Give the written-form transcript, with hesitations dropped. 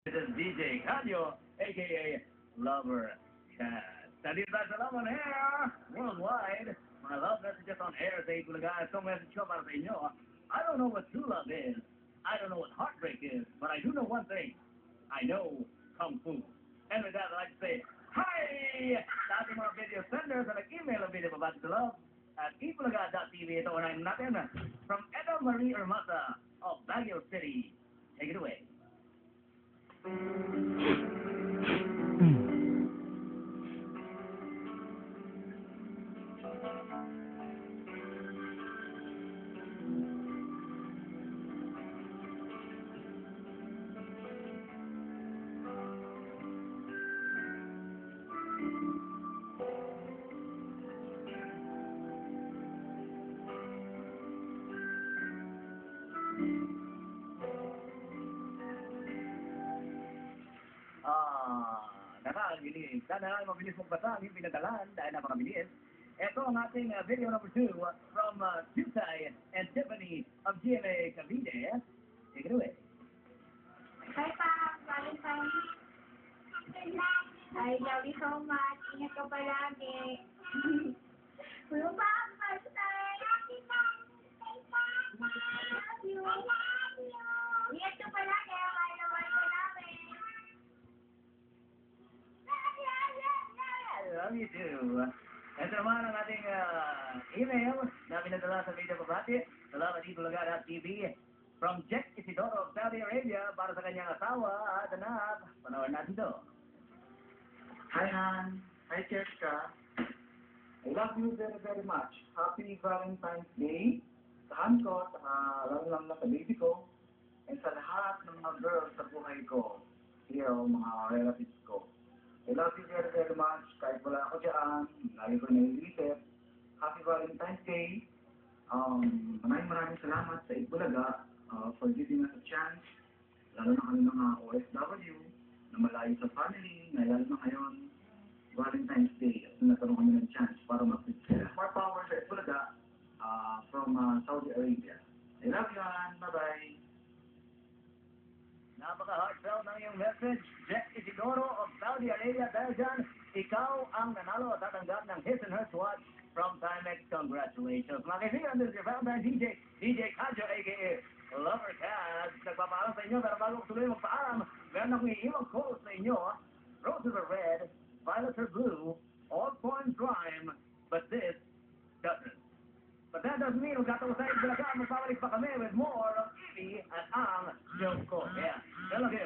This is DJ Canyo, aka Lover Cat. Nandito tayo sa Love on Air, worldwide. Mga love messages on air sa Itbulaga. Itong message ko para sa inyo. I don't know what true love is. I don't know what heartbreak is. But I do know one thing. I know Kung Fu. And with that, I'd like to say, hi! Sa ating mga video senders na nag-email ang video babati sa love at itbulaga.tv. Ito unahin natin from Eda Marie Hermasa of Baguio City. Take it away. Nakakagili. Sana mabilis magbasa ang pinadalan dahil napakabilis. Ito ang ating video number 2 from Tutay and Tiffany of GMA Cavite. Take it away. Hi, Pam. Valentine's. I love you so much. Ingat ka palagi. Hello, Pam. Valentine's. Love you. Ingat ka palagi. Mahal ko namin. I love you too. Ito naman ang ating email na pinadala sa video babati. Salamat itbulaga.tv from Jack Isidoro of Saudi Arabia para sa kanyang asawa at anak. Panoorin natin ito. Hi, Han. Hi, Cheska. I love you very, very much. Happy Valentine's Day. Sa Han ko, lalo lang na sa baby ko, and sa lahat ng mga girls sa buhay ko, here, mga relatives ko. I love you very, very much. Kahit wala ako dyan, lagi ko naiisip. Happy Valentine's Day. Maraming salamat sa Itbulaga for giving us a chance. Lalo na kami mga OFW na malayo sa family, na lalo na ngayon, Valentine's Day. At nagkaroon kami ng chance para mag-pizza. More power sa Itbulaga from Saudi Arabia. I love you, Han. Bye-bye. Napaka-heartfelt ng iyong message. Jack Isidoro of Saudi Arabia. Dahil dyan, ikaw ang nanalo at tatanggap ng His and Hers Watch from Timex. Congratulations. Mga kaibigan, this is your Valentine DJ Kajo, a.k.a. Lover Cat. Nagpapaalam sa inyo, pero bago ko tuloy magpaalam, meron akong iiwang quote sa inyo. Roses are red, violets are blue, all points rhyme, but this doesn't. But that doesn't mean magkatawa sa Itbulaga. Magbabalik pa kami with more of Evie at ang joke ko. Yeah, hello here.